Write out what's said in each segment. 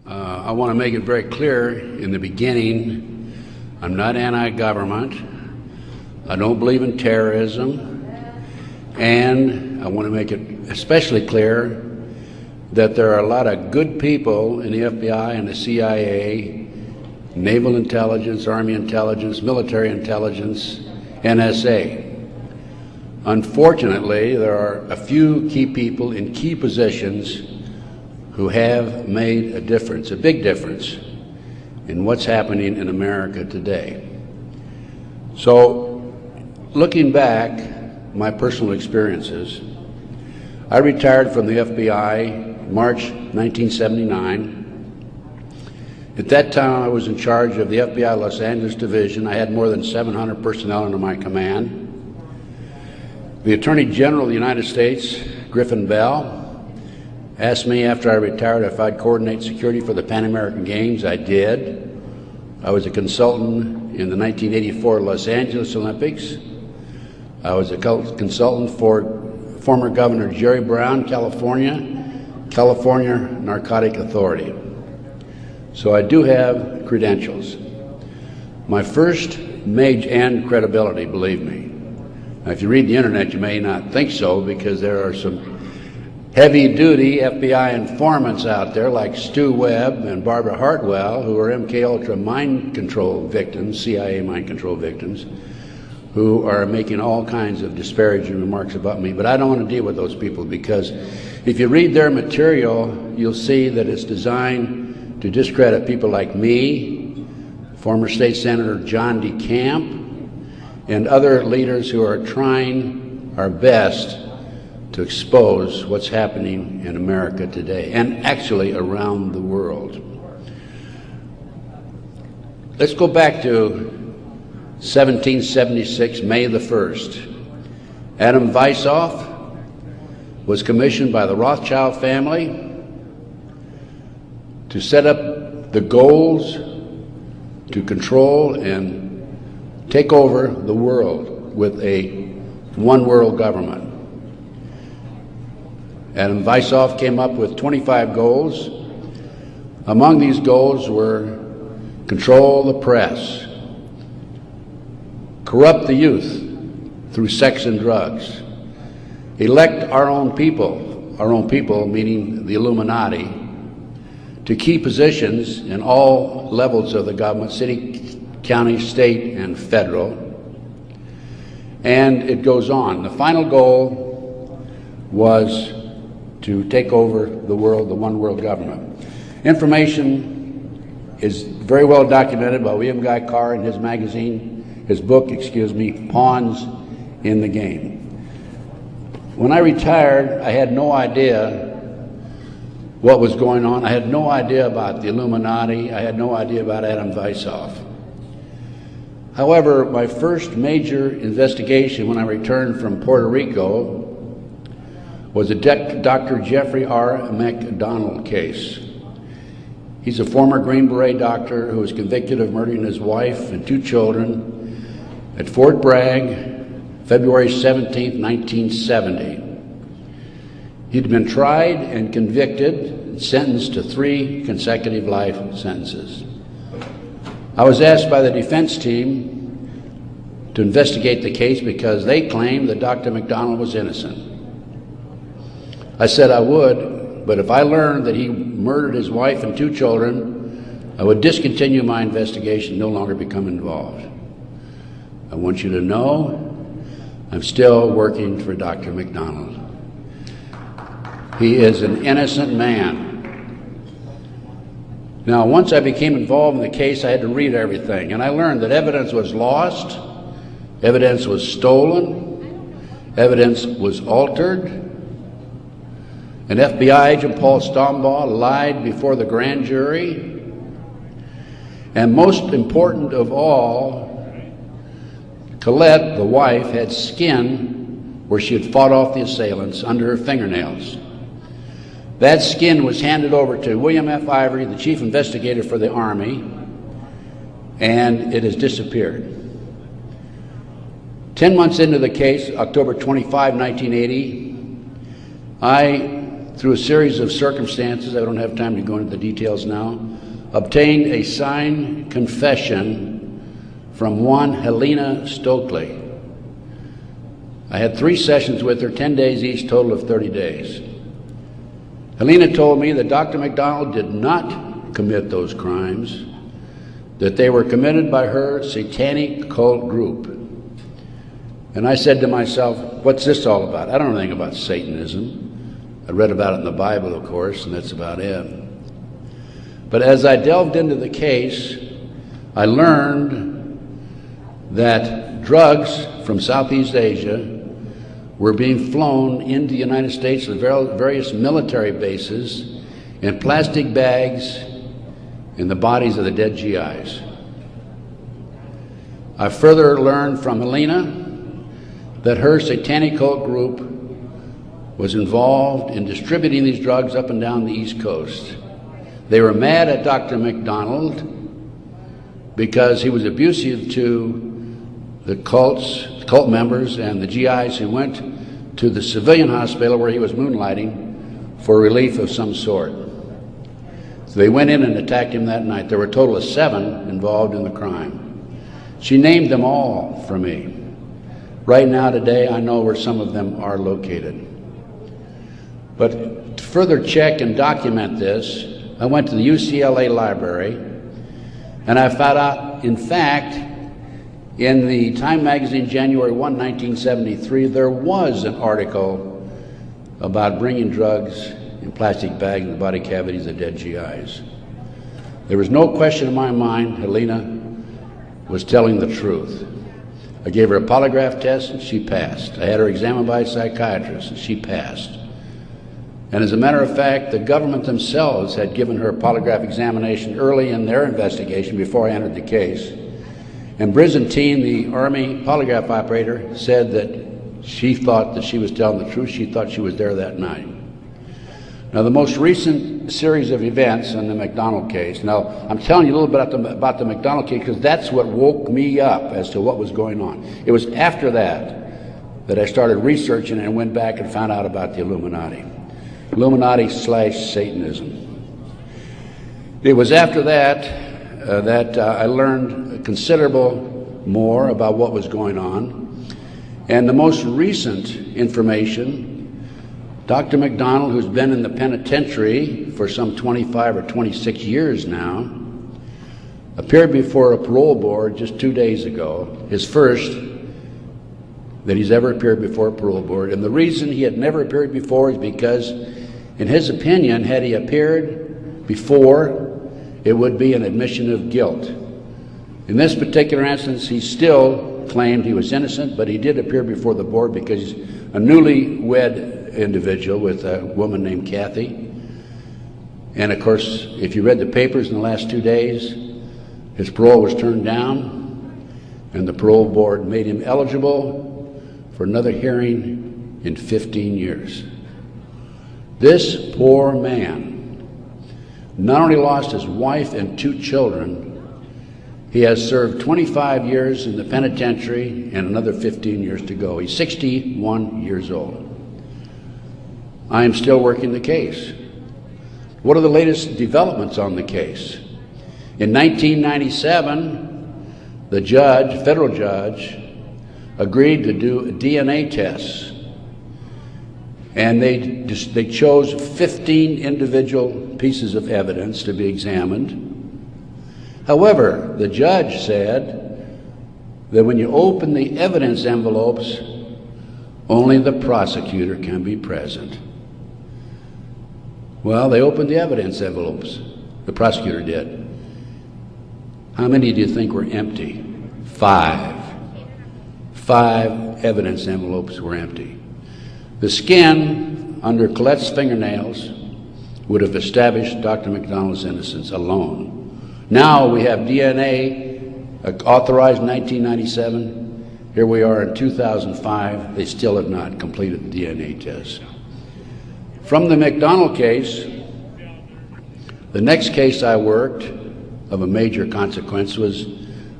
I want to make it very clear in the beginning, I'm not anti-government. I don't believe in terrorism. And I want to make it especially clear that there are a lot of good people in the FBI and the CIA, naval intelligence, army intelligence, military intelligence, NSA. Unfortunately, there are a few key people in key positions who have made a difference, a big difference, in what's happening in America today. So, looking back, my personal experiences, I retired from the FBI March 1979. At that time, I was in charge of the FBI Los Angeles Division. I had more than 700 personnel under my command. The Attorney General of the United States, Griffin Bell, asked me after I retired if I'd coordinate security for the Pan American Games. I did. I was a consultant in the 1984 Los Angeles Olympics. I was a consultant for former Governor Jerry Brown, California Narcotic Authority. So I do have credentials. My first major and credibility, believe me. Now, if you read the internet, you may not think so, because there are some heavy-duty FBI informants out there like Stu Webb and Barbara Hartwell, who are MKUltra mind control victims, CIA mind control victims, who are making all kinds of disparaging remarks about me. But I don't want to deal with those people, because if you read their material, you'll see that it's designed to discredit people like me, former State Senator John DeCamp, and other leaders who are trying our best to expose what's happening in America today, and actually around the world. Let's go back to 1776, May the 1st. Adam Weishaupt was commissioned by the Rothschild family to set up the goals to control and take over the world with a one world government. Adam Weishaupt came up with 25 goals. Among these goals were control the press, corrupt the youth through sex and drugs, elect our own people meaning the Illuminati, to key positions in all levels of the government, city, county, state, and federal. And it goes on. The final goal was to take over the world, the one world government. Information is very well documented by William Guy Carr in his book, Pawns in the Game. When I retired, I had no idea what was going on. I had no idea about the Illuminati. I had no idea about Adam Weishaupt. However, my first major investigation when I returned from Puerto Rico was a Dr. Jeffrey R. McDonald case. He's a former Green Beret doctor who was convicted of murdering his wife and 2 children at Fort Bragg, February 17, 1970. He'd been tried and convicted and sentenced to 3 consecutive life sentences. I was asked by the defense team to investigate the case because they claimed that Dr. McDonald was innocent. I said I would, but if I learned that he murdered his wife and 2 children, I would discontinue my investigation, no longer become involved. I want you to know I'm still working for Dr. McDonald. He is an innocent man. Now, once I became involved in the case, I had to read everything, and I learned that evidence was lost, evidence was stolen, evidence was altered. An FBI agent, Paul Stombaugh, lied before the grand jury. And most important of all, Colette, the wife, had skin where she had fought off the assailants under her fingernails. That skin was handed over to William F. Ivory, the chief investigator for the Army, and it has disappeared. 10 months into the case, October 25, 1980, I through a series of circumstances, I don't have time to go into the details now, obtained a signed confession from one Helena Stokely. I had 3 sessions with her, 10 days each, total of 30 days. Helena told me that Dr. McDonald did not commit those crimes, that they were committed by her satanic cult group. And I said to myself, what's this all about? I don't know anything about Satanism. I read about it in the Bible, of course, and that's about it. But as I delved into the case, I learned that drugs from Southeast Asia were being flown into the United States to various military bases in plastic bags in the bodies of the dead GIs. I further learned from Helena that her satanic cult group was involved in distributing these drugs up and down the East Coast. They were mad at Dr. McDonald because he was abusive to the cult members and the GIs who went to the civilian hospital where he was moonlighting for relief of some sort. So they went in and attacked him that night. There were a total of 7 involved in the crime. She named them all for me. Right now, today, I know where some of them are located. But to further check and document this, I went to the UCLA library, and I found out, in fact, in the Time magazine, January 1, 1973, there was an article about bringing drugs in plastic bags in the body cavities of dead GIs. There was no question in my mind Helena was telling the truth. I gave her a polygraph test and she passed. I had her examined by a psychiatrist and she passed. And as a matter of fact, the government themselves had given her a polygraph examination early in their investigation before I entered the case. And Byzantine, the Army polygraph operator, said that she thought that she was telling the truth. She thought she was there that night. Now, the most recent series of events in the McDonald case, now I'm telling you a little bit about the McDonald case because that's what woke me up as to what was going on. It was after that I started researching and went back and found out about the Illuminati. Illuminati/Satanism. It was after that I learned considerable more about what was going on. And the most recent information, Dr. McDonald, who's been in the penitentiary for some 25 or 26 years now, appeared before a parole board just 2 days ago, his first that he's ever appeared before a parole board. And the reason he had never appeared before is because, in his opinion, had he appeared before, it would be an admission of guilt. In this particular instance, he still claimed he was innocent, but he did appear before the board because he's a newly-wed individual with a woman named Kathy. And of course, if you read the papers in the last 2 days, his parole was turned down, and the parole board made him eligible for another hearing in 15 years. This poor man not only lost his wife and 2 children, he has served 25 years in the penitentiary and another 15 years to go. He's 61 years old. I am still working the case. What are the latest developments on the case? In 1997, the judge, federal judge, agreed to do DNA tests. And they chose 15 individual pieces of evidence to be examined. However, the judge said that when you open the evidence envelopes, only the prosecutor can be present. Well, they opened the evidence envelopes. The prosecutor did. How many do you think were empty? 5. 5 evidence envelopes were empty. The skin under Colette's fingernails would have established Dr. McDonald's innocence alone. Now we have DNA authorized in 1997. Here we are in 2005. They still have not completed the DNA test. From the McDonald case, the next case I worked of a major consequence was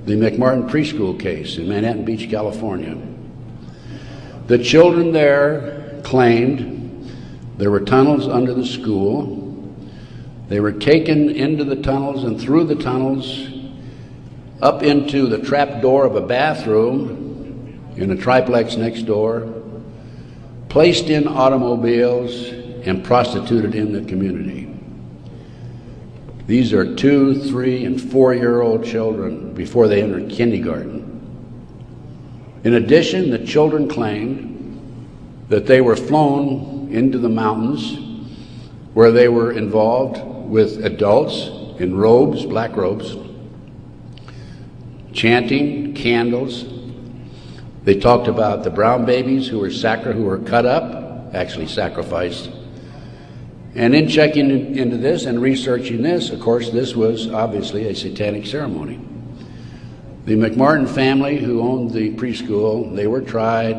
the McMartin preschool case in Manhattan Beach, California. The children there claimed There were tunnels under the school. They were taken into the tunnels and through the tunnels up into the trap door of a bathroom in a triplex next door, placed in automobiles, and prostituted in the community. These are 2, 3, and 4-year-old children before they entered kindergarten. In addition, the children claimed that they were flown into the mountains where they were involved with adults in robes, black robes, chanting, candles. They talked about the brown babies who were cut up, actually sacrificed. And in checking into this and researching this, of course, this was obviously a satanic ceremony. The McMartin family, who owned the preschool, they were tried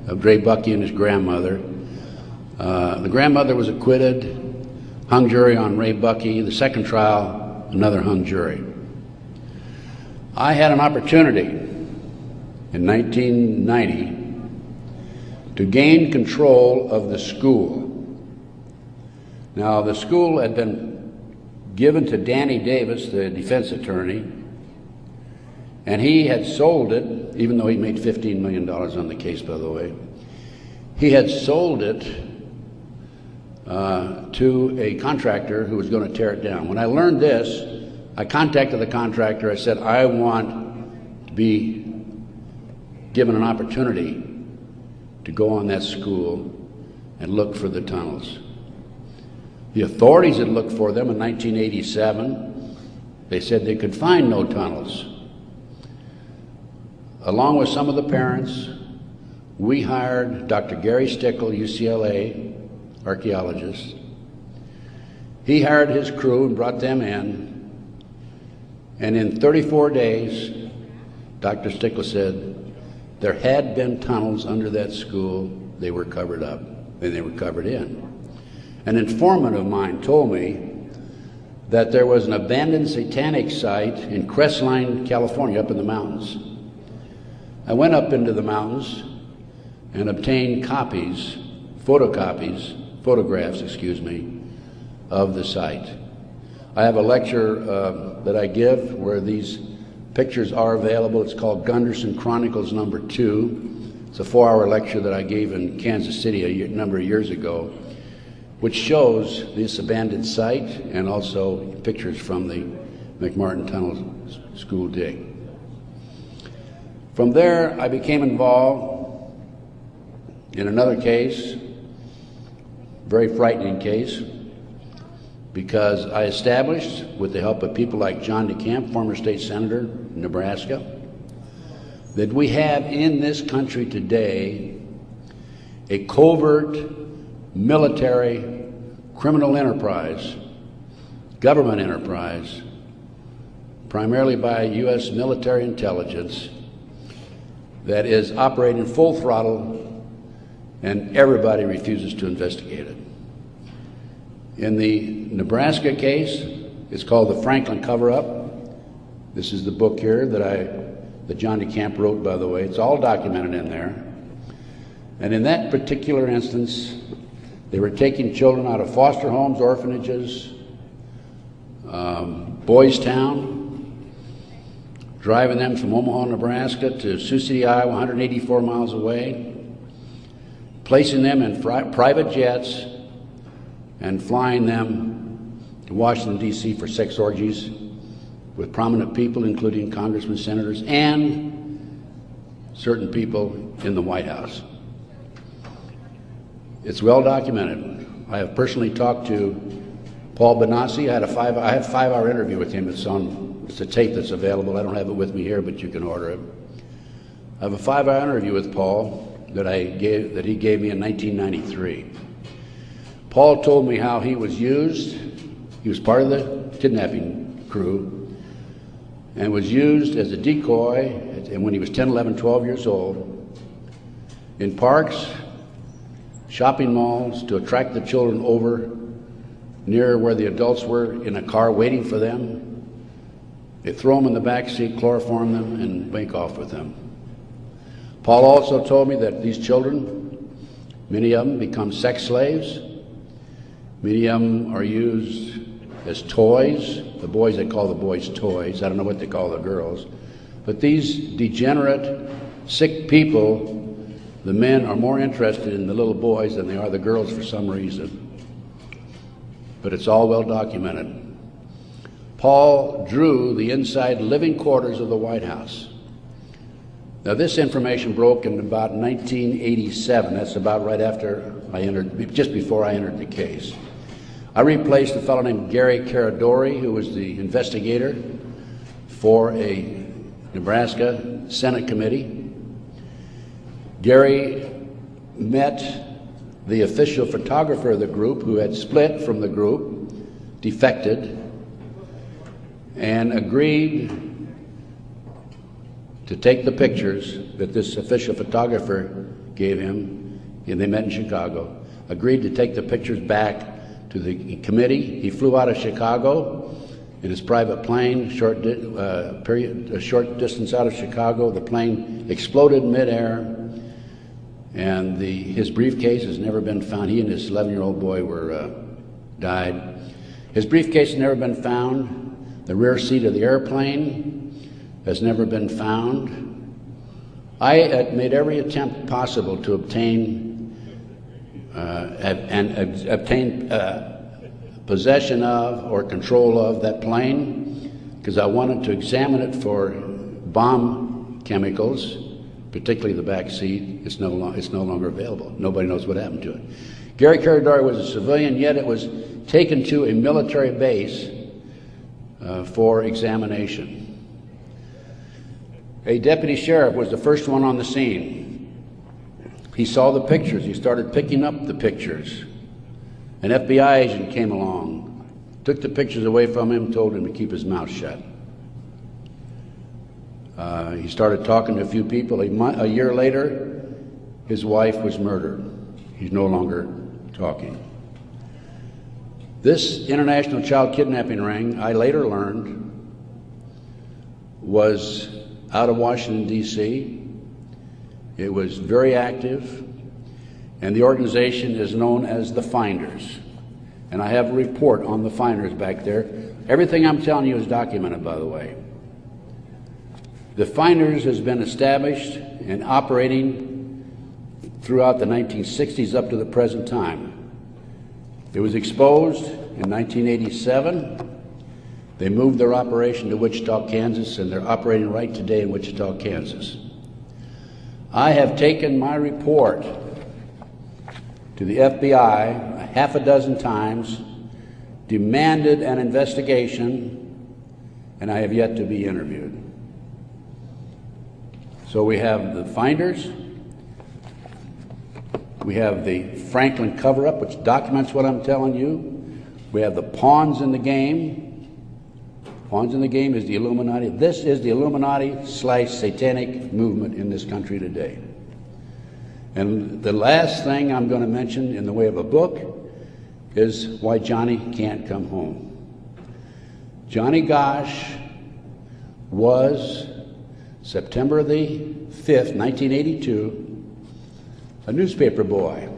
of Ray Bucky and his grandmother. The grandmother was acquitted, hung jury on Ray Bucky. The second trial, another hung jury. I had an opportunity in 1990 to gain control of the school. Now, the school had been given to Danny Davis, the defense attorney, and he had sold it, even though he made $15 million on the case, by the way. He had sold it to a contractor who was going to tear it down. When I learned this, I contacted the contractor. I said, I want to be given an opportunity to go on that school and look for the tunnels. The authorities had looked for them in 1987. They said they could find no tunnels. Along with some of the parents, we hired Dr. Gary Stickle, UCLA archaeologist. He hired his crew and brought them in. And in 34 days, Dr. Stickle said there had been tunnels under that school. They were covered up, and they were covered in. An informant of mine told me that there was an abandoned satanic site in Crestline, California, up in the mountains. I went up into the mountains and obtained photographs, of the site. I have a lecture that I give where these pictures are available. It's called Gunderson Chronicles No. 2. It's a 4-hour lecture that I gave in Kansas City a number of years ago, which shows this abandoned site and also pictures from the McMartin Tunnel school dig. From there, I became involved in another case, very frightening case, because I established, with the help of people like John DeCamp, former state senator in Nebraska, that we have in this country today a covert military criminal enterprise, government enterprise, primarily by U.S. military intelligence, that is operating full throttle, and everybody refuses to investigate it. In the Nebraska case, it's called the Franklin Cover-Up. This is the book here that John DeCamp wrote, by the way. It's all documented in there. And in that particular instance, they were taking children out of foster homes, orphanages, Boys Town, driving them from Omaha, Nebraska to Sioux City, Iowa, 184 miles away, placing them in private jets and flying them to Washington, D.C. for sex orgies with prominent people, including congressmen, senators, and certain people in the White House. It's well documented. I have personally talked to Paul Benassi. I had a 5-hour interview with him. It's a tape that's available. I don't have it with me here, but you can order it. I have a 5-hour interview with Paul that he gave me in 1993. Paul told me how he was used. He was part of the kidnapping crew and was used as a decoy when he was 10, 11, 12 years old in parks, shopping malls, to attract the children over near where the adults were in a car waiting for them. They throw them in the back seat, chloroform them, and make off with them. Paul also told me that these children, many of them, become sex slaves Many of them are used as toys. The boys, they call the boys toys. I don't know what they call the girls. But these degenerate, sick people, the men are more interested in the little boys than they are the girls for some reason. But it's all well documented. Paul drew the inside living quarters of the White House. Now, this information broke in about 1987. That's about right after I entered, just before I entered the case. I replaced a fellow named Gary Caradori, who was the investigator for a Nebraska Senate committee. Gary met the official photographer of the group, who had split from the group, defected, and agreed to take the pictures that this official photographer gave him, and they met in Chicago, agreed to take the pictures back to the committee. He flew out of Chicago in his private plane, a short distance out of Chicago. The plane exploded in midair, and his briefcase has never been found. He and his 11-year-old boy died. His briefcase has never been found. The rear seat of the airplane has never been found. I made every attempt possible to obtain possession of or control of that plane, because I wanted to examine it for bomb chemicals, particularly the back seat. It's no longer available. Nobody knows what happened to it. Gary Caradori was a civilian, yet it was taken to a military base for examination. A deputy sheriff was the first one on the scene. He saw the pictures. He started picking up the pictures. An FBI agent came along, took the pictures away from him, told him to keep his mouth shut. He started talking to a few people. A year later, his wife was murdered. He's no longer talking. This international child kidnapping ring, I later learned, was out of Washington, D.C. It was very active, and the organization is known as the Finders. And I have a report on the Finders back there. Everything I'm telling you is documented, by the way. The Finders has been established and operating throughout the 1960s up to the present time. It was exposed in 1987. They moved their operation to Wichita, Kansas, and they're operating right today in Wichita, Kansas. I have taken my report to the FBI a half a dozen times, demanded an investigation, and I have yet to be interviewed. So we have the Finders, we have the Franklin cover-up, which documents what I'm telling you. We have the pawns in the game. Pawns in the game is the Illuminati. This is the Illuminati/satanic movement in this country today. And the last thing I'm going to mention in the way of a book is why Johnny can't come home. Johnny Gosch was, September the 5th, 1982, a newspaper boy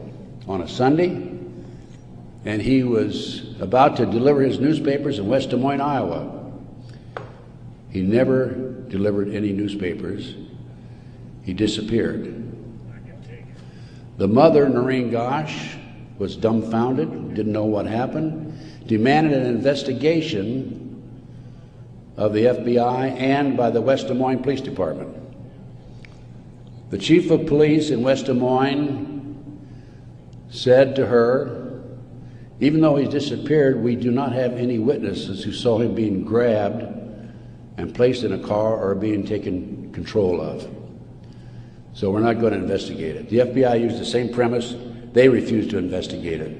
on a Sunday, and he was about to deliver his newspapers in West Des Moines, Iowa. He never delivered any newspapers. He disappeared. The mother, Noreen Gosch, was dumbfounded, didn't know what happened, demanded an investigation of the FBI and by the West Des Moines Police Department. The chief of police in West Des Moines said to her, even though he's disappeared, we do not have any witnesses who saw him being grabbed and placed in a car or being taken control of. So we're not going to investigate it. The FBI used the same premise. They refused to investigate it.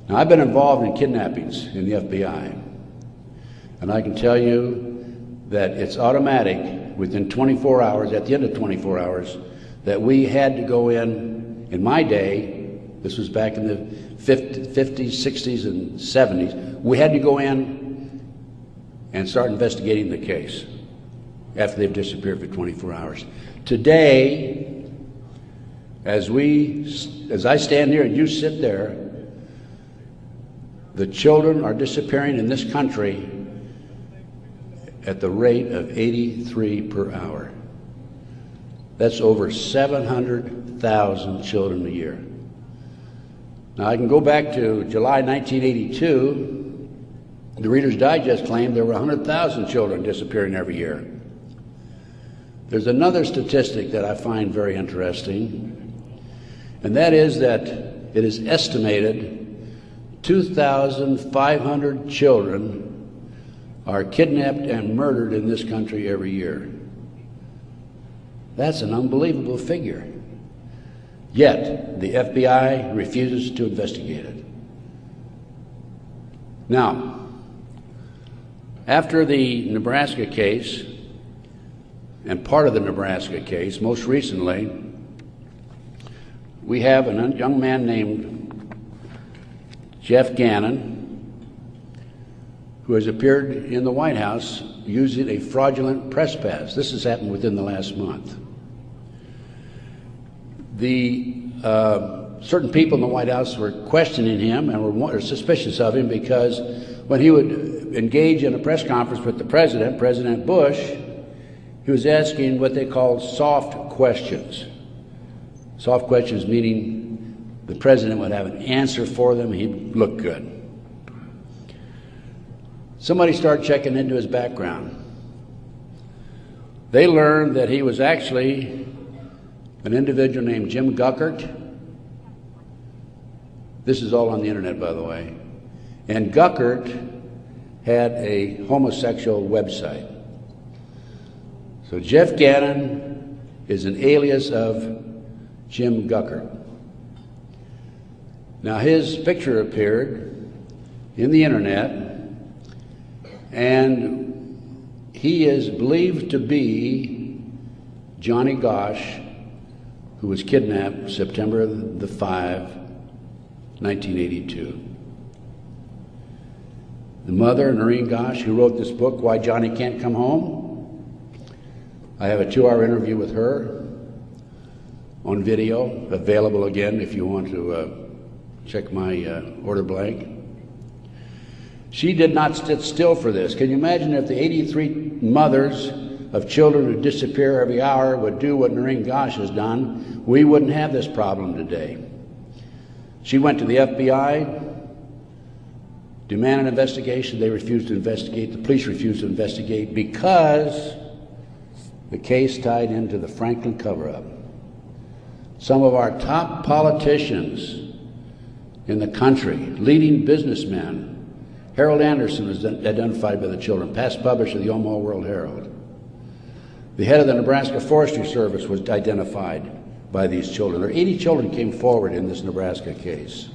Now, I've been involved in kidnappings in the FBI, and I can tell you that it's automatic within 24 hours, at the end of 24 hours, that we had to go in my day, this was back in the 50s, 60s, and 70s, we had to go in and start investigating the case after they've disappeared for 24 hours. Today, as I stand here and you sit there, The children are disappearing in this country at the rate of 83 per hour. That's over 700,000 children a year. Now I can go back to July 1982. The Reader's Digest claimed there were 100,000 children disappearing every year. There's another statistic that I find very interesting, and that is that it is estimated 2,500 children are kidnapped and murdered in this country every year. That's an unbelievable figure. Yet, the FBI refuses to investigate it. Now, after the Nebraska case, and part of the Nebraska case, most recently, we have a young man named Jeff Gannon, who has appeared in the White House using a fraudulent press pass. This has happened within the last month. Certain people in the White House were questioning him and were suspicious of him because when he would engage in a press conference with the president, President Bush, he was asking what they called soft questions. Soft questions meaning the president would have an answer for them, he'd look good. Somebody started checking into his background. They learned that he was actually an individual named Jim Guckert. This is all on the internet, by the way. And Guckert had a homosexual website. So Jeff Gannon is an alias of Jim Guckert. Now his picture appeared in the internet, and he is believed to be Johnny Gosch, who was kidnapped September the 5, 1982. The mother, Noreen Gosch, who wrote this book, Why Johnny Can't Come Home, I have a 2-hour interview with her on video, available again if you want to check my order blank. She did not sit still for this. Can you imagine if the 83 mothers of children who disappear every hour would do what Noreen Gosch has done? We wouldn't have this problem today. She went to the FBI, demanded an investigation. They refused to investigate. The police refused to investigate because the case tied into the Franklin cover-up. Some of our top politicians in the country, leading businessmen, Harold Anderson was identified by the children, past publisher of the Omaha World Herald. The head of the Nebraska Forestry Service was identified by these children. There 80 children came forward in this Nebraska case.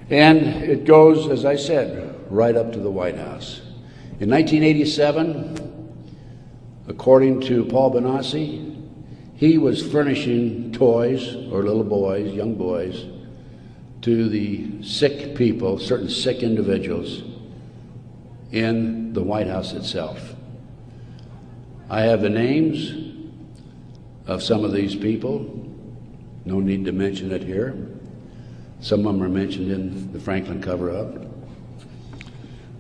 And it goes, as I said, right up to the White House. In 1987, according to Paul Benassi, he was furnishing toys, or little boys, young boys, to the sick people, certain sick individuals, in the White House itself. I have the names of some of these people. No need to mention it here. Some of them are mentioned in the Franklin cover-up.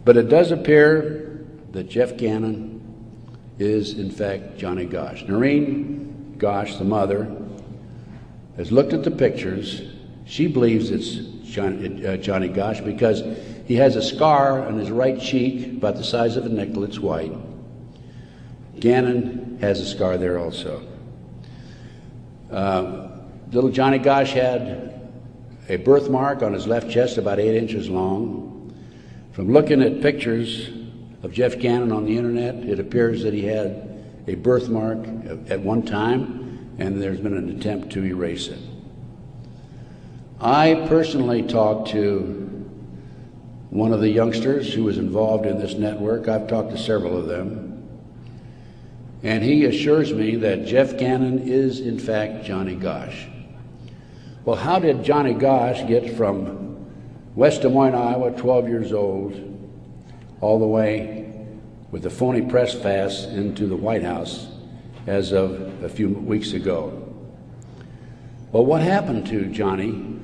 But it does appear that Jeff Gannon is, in fact, Johnny Gosch. Noreen Gosch, the mother, has looked at the pictures. She believes it's Johnny Gosch because he has a scar on his right cheek about the size of a nickel. It's white. Gannon has a scar there also. Little Johnny Gosch had a birthmark on his left chest about 8 inches long. From looking at pictures of Jeff Gannon on the internet, it appears that he had a birthmark at one time, and there's been an attempt to erase it. I personally talked to one of the youngsters who was involved in this network. I've talked to several of them. And he assures me that Jeff Gannon is, in fact, Johnny Gosch. Well, how did Johnny Gosch get from West Des Moines, Iowa, 12 years old, all the way with a phony press pass into the White House as of a few weeks ago? Well, what happened to Johnny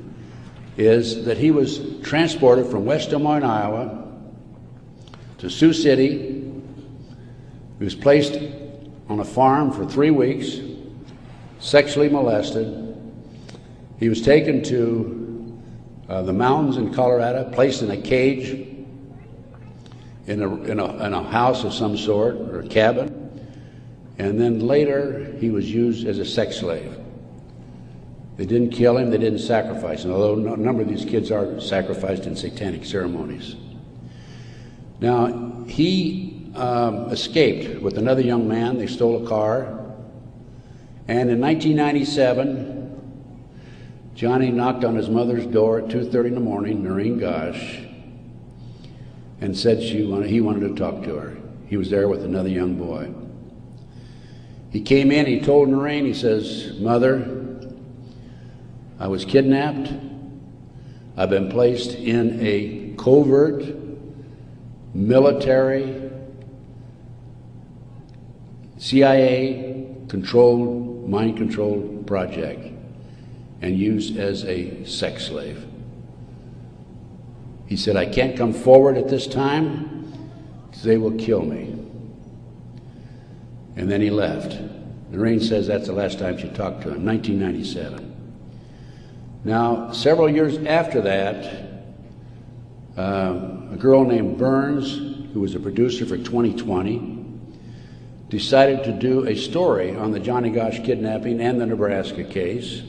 is that he was transported from West Des Moines, Iowa to Sioux City. He was placed on a farm for 3 weeks, sexually molested. He was taken to the mountains in Colorado, placed in a cage in a house of some sort, or a cabin, and then later he was used as a sex slave. They didn't kill him, they didn't sacrifice him, although a number of these kids are sacrificed in satanic ceremonies. Now, he escaped with another young man. They stole a car, and in 1997, Johnny knocked on his mother's door at 2:30 in the morning, Noreen Gosh, and said he wanted to talk to her. He was there with another young boy. He came in, he told Noreen, he says, "Mother, I was kidnapped. I've been placed in a covert military CIA-controlled, mind-controlled project and used as a sex slave." He said, "I can't come forward at this time because they will kill me." And then he left. Noreen says that's the last time she talked to him, 1997. Now, several years after that, a girl named Burns, who was a producer for 2020, decided to do a story on the Johnny Gosch kidnapping and the Nebraska case.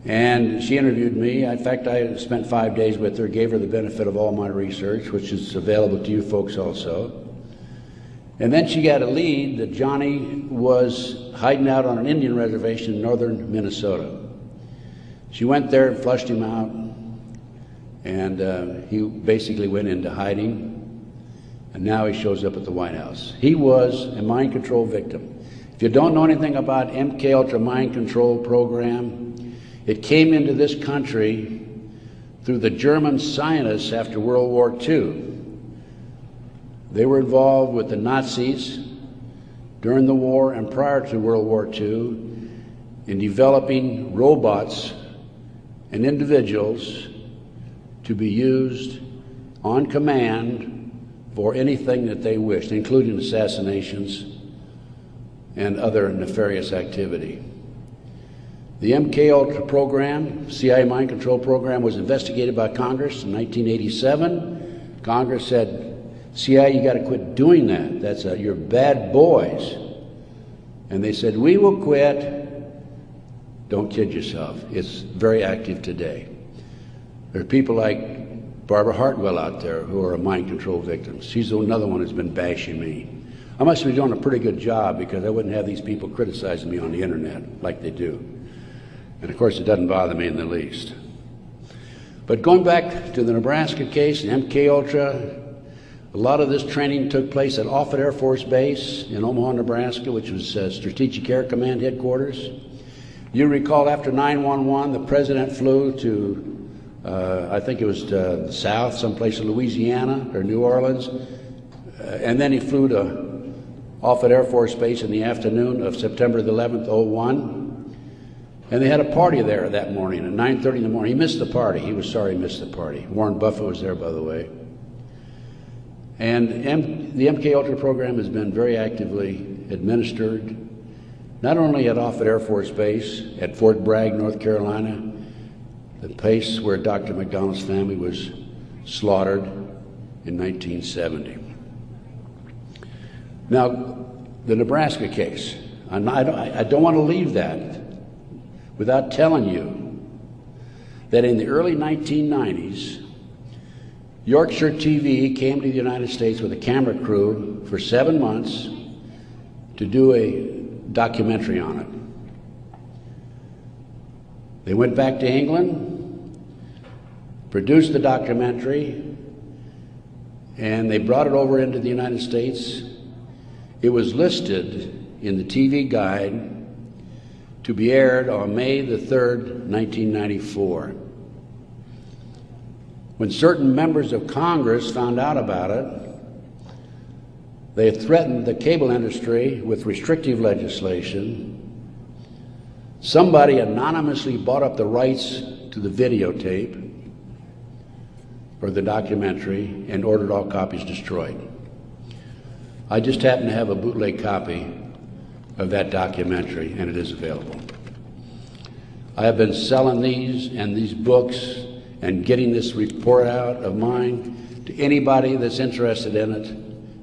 And she interviewed me. In fact, I spent 5 days with her, gave her the benefit of all my research, which is available to you folks also. And then she got a lead that Johnny was hiding out on an Indian reservation in northern Minnesota. She went there and flushed him out, and he basically went into hiding, and now he shows up at the White House. He was a mind control victim. If you don't know anything about MK Ultra mind control program, it came into this country through the German scientists after World War II. They were involved with the Nazis during the war and prior to World War II in developing robots and individuals to be used on command for anything that they wished, including assassinations and other nefarious activity. The MK Ultra program, CIA mind control program, was investigated by Congress in 1987. Congress said, CIA, you got to quit doing that. You're bad boys. And they said, we will quit. Don't kid yourself. It's very active today. There are people like Barbara Hartwell out there who are mind control victims. She's another one who's been bashing me. I must be doing a pretty good job because I wouldn't have these people criticizing me on the internet like they do. And of course, it doesn't bother me in the least. But going back to the Nebraska case, the MK Ultra, a lot of this training took place at Offutt Air Force Base in Omaha, Nebraska, which was Strategic Air Command headquarters. You recall after 9/11, the president flew to, I think it was the south, someplace in Louisiana or New Orleans, and then he flew to Offutt Air Force Base in the afternoon of September the 11th, 2001. And they had a party there that morning at 9:30 in the morning. He missed the party. He was sorry he missed the party. Warren Buffett was there, by the way. And the MK Ultra program has been very actively administered, not only at Offutt Air Force Base, at Fort Bragg, North Carolina, the place where Dr. McDonald's family was slaughtered in 1970. Now, the Nebraska case, I don't want to leave that without telling you that in the early 1990s, Yorkshire TV came to the United States with a camera crew for 7 months to do a documentary on it. They went back to England, produced the documentary, and they brought it over into the United States. It was listed in the TV guide to be aired on May the 3rd, 1994. When certain members of Congress found out about it, they threatened the cable industry with restrictive legislation. Somebody anonymously bought up the rights to to the videotape or the documentary and ordered all copies destroyed. I just happen to have a bootleg copy of that documentary, and it is available. I have been selling these and these books and getting this report out of mine to anybody that's interested in it.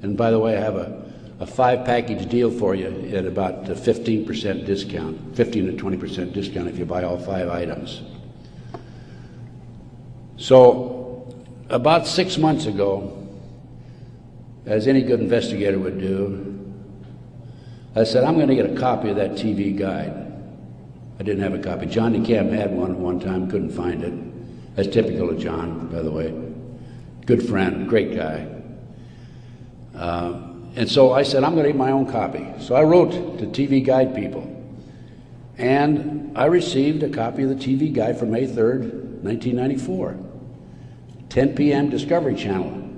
And by the way, I have a 5-package deal for you at about a 15% discount, 15 to 20% discount if you buy all 5 items. So about 6 months ago, as any good investigator would do, I said, I'm going to get a copy of that TV guide. I didn't have a copy. John DeCamp had one at one time, couldn't find it. That's typical of John, by the way. Good friend, great guy. And so I said, I'm going to get my own copy. So I wrote to TV Guide people. And I received a copy of the TV Guide for May 3rd, 1994. 10 p.m. Discovery Channel.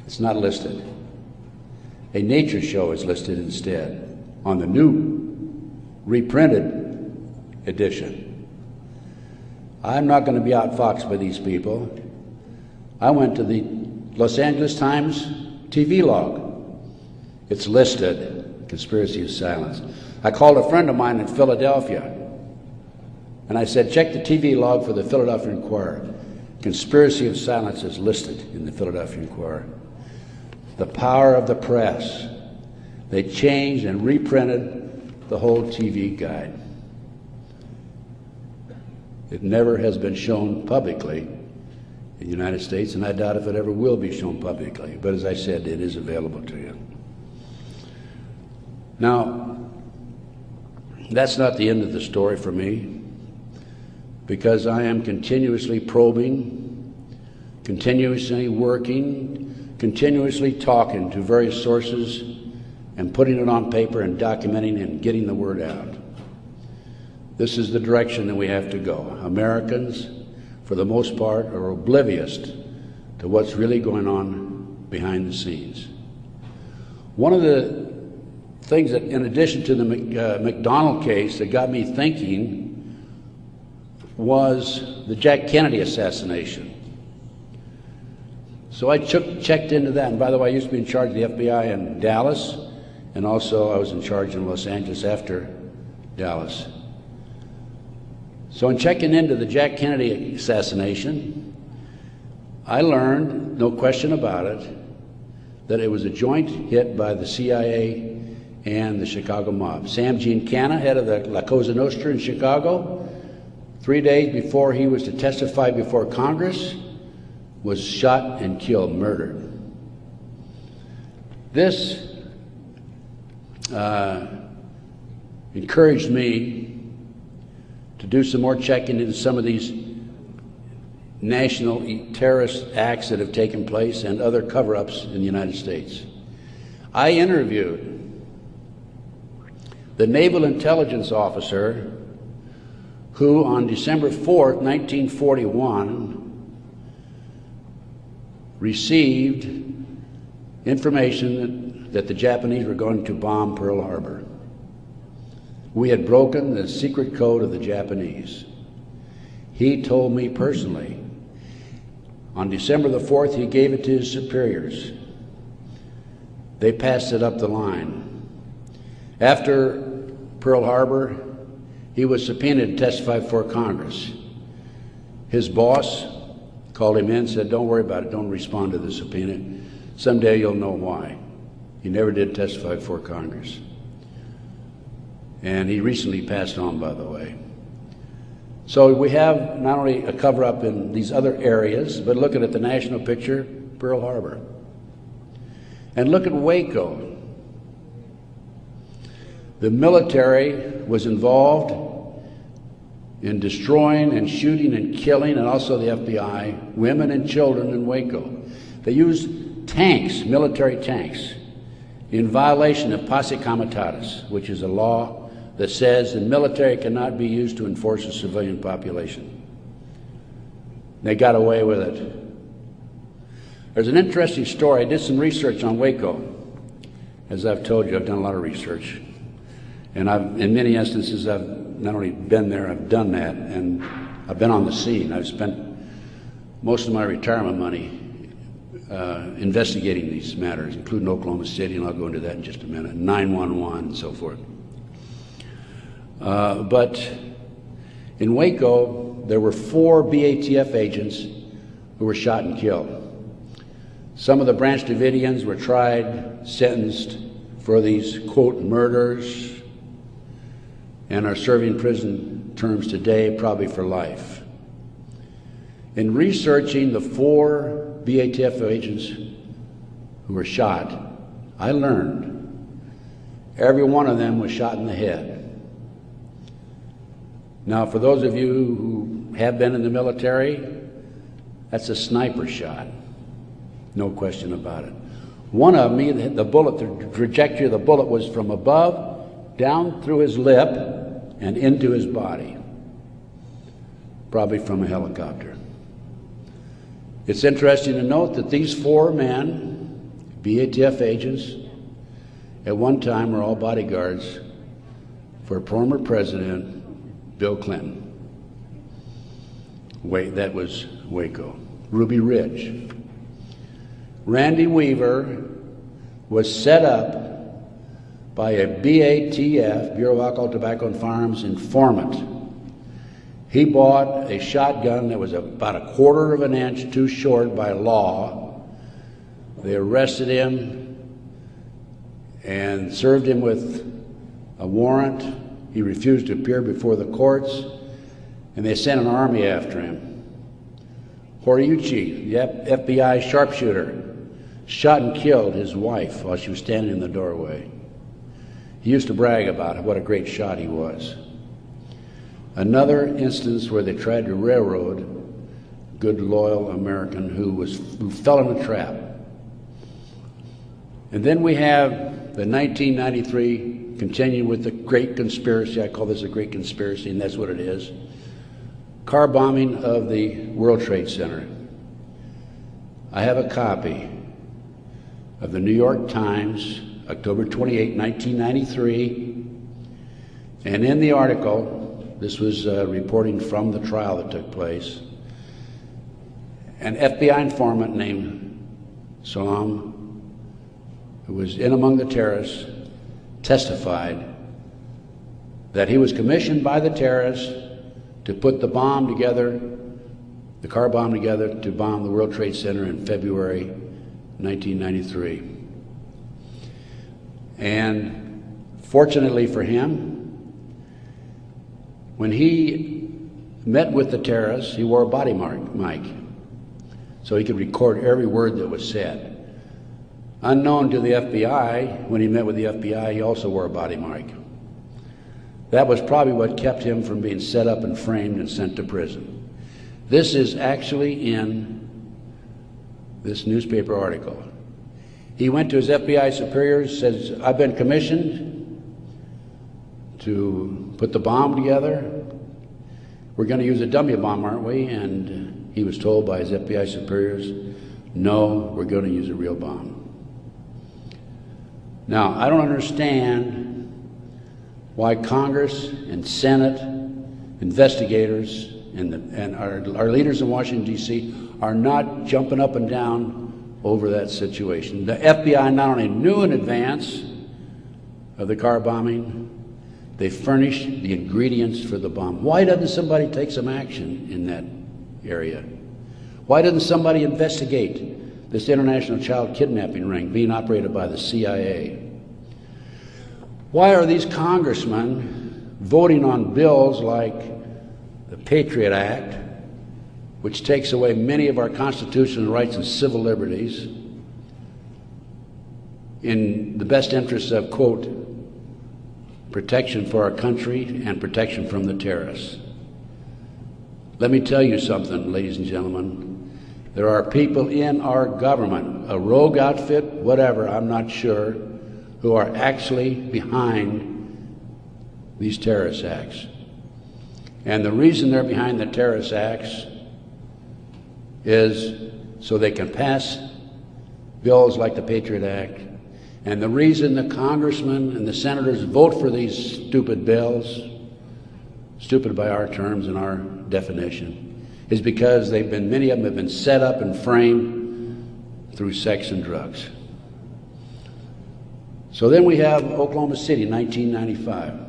It's not listed. A nature show is listed instead on the new reprinted edition. I'm not going to be outfoxed by these people. I went to the Los Angeles Times TV log. It's listed, Conspiracy of Silence. I called a friend of mine in Philadelphia, and I said, check the TV log for the Philadelphia Inquirer. Conspiracy of Silence is listed in the Philadelphia Inquirer. The power of the press. They changed and reprinted the whole TV guide. It never has been shown publicly in the United States, and I doubt if it ever will be shown publicly. But as I said, it is available to you. Now, that's not the end of the story for me, because I am continuously probing, continuously working, continuously talking to various sources and putting it on paper and documenting and getting the word out. This is the direction that we have to go. Americans, for the most part, are oblivious to what's really going on behind the scenes. One of the things that, in addition to the McDonald case, that got me thinking was the Jack Kennedy assassination. So I checked into that. And by the way, I used to be in charge of the FBI in Dallas, and also I was in charge in Los Angeles after Dallas. So in checking into the Jack Kennedy assassination, I learned, no question about it, that it was a joint hit by the CIA and the Chicago mob. Sam Giancana, head of the La Cosa Nostra in Chicago, 3 days before he was to testify before Congress, was shot and killed, murdered. This encouraged me to do some more checking into some of these national terrorist acts that have taken place and other cover-ups in the United States. I interviewed the naval intelligence officer who on December 4th, 1941, received information that the Japanese were going to bomb Pearl Harbor. We had broken the secret code of the Japanese. He told me personally, on December the 4th, he gave it to his superiors. They passed it up the line. After Pearl Harbor, he was subpoenaed to testify before Congress. His boss called him in and said, don't worry about it, don't respond to the subpoena. Someday you'll know why. He never did testify before Congress. And he recently passed on, by the way. So we have not only a cover-up in these other areas, but looking at the national picture, Pearl Harbor. And look at Waco. The military was involved in destroying and shooting and killing, and also the FBI, women and children in Waco. They used tanks, military tanks, in violation of posse comitatus, which is a law that says the military cannot be used to enforce a civilian population. They got away with it. There's an interesting story. I did some research on Waco. As I've told you, I've done a lot of research. And in many instances, I've not only been there, I've done that. And I've been on the scene. I've spent most of my retirement money investigating these matters, including Oklahoma City, and I'll go into that in just a minute, 911 and so forth. But in Waco, there were 4 BATF agents who were shot and killed. Some of the Branch Davidians were tried, sentenced for these, quote, murders, and are serving prison terms today, probably for life. In researching the 4 BATF agents who were shot, I learned every one of them was shot in the head. Now, for those of you who have been in the military, that's a sniper shot. No question about it. One of them, the bullet, the trajectory of the bullet was from above, down through his lip, and into his body. Probably from a helicopter. It's interesting to note that these 4 men, BATF agents, at one time were all bodyguards for former President Bill Clinton. That was Waco. Ruby Ridge. Randy Weaver was set up by a BATF, Bureau of Alcohol, Tobacco, and Firearms, informant. He bought a shotgun that was about a 1/4 of an inch too short by law. They arrested him and served him with a warrant. He refused to appear before the courts, and they sent an army after him. Horiuchi, the FBI sharpshooter, shot and killed his wife while she was standing in the doorway. He used to brag about what a great shot he was. Another instance where they tried to railroad a good, loyal American who fell in a trap. And then we have the 1993, continuing with the Great Conspiracy. I call this a Great Conspiracy, and that's what it is. Car bombing of the World Trade Center. I have a copy of the New York Times, October 28, 1993, and in the article, this was reporting from the trial that took place, an FBI informant named Salam, who was in among the terrorists, testified that he was commissioned by the terrorists to put the bomb together, the car bomb together, to bomb the World Trade Center in February 1993. And fortunately for him, when he met with the terrorists, he wore a body mic, so he could record every word that was said. Unknown to the FBI, when he met with the FBI, he also wore a body mic. That was probably what kept him from being set up and framed and sent to prison. This is actually in this newspaper article. He went to his FBI superiors, says, I've been commissioned to put the bomb together. We're going to use a dummy bomb, aren't we? And he was told by his FBI superiors, no, we're going to use a real bomb. Now, I don't understand why Congress and Senate, investigators, and our leaders in Washington, D.C. are not jumping up and down over that situation. The FBI not only knew in advance of the car bombing, they furnished the ingredients for the bomb. Why doesn't somebody take some action in that area? Why doesn't somebody investigate this international child kidnapping ring being operated by the CIA? Why are these congressmen voting on bills like the Patriot Act, which takes away many of our constitutional rights and civil liberties in the best interests of, quote, protection for our country and protection from the terrorists? Let me tell you something, ladies and gentlemen. There are people in our government, a rogue outfit, whatever, I'm not sure, who are actually behind these terrorist acts. And the reason they're behind the terrorist acts is so they can pass bills like the Patriot Act. And the reason the congressmen and the senators vote for these stupid bills stupid by our terms and our definition, is because many of them have been set up and framed through sex and drugs. So then we have Oklahoma City, 1995.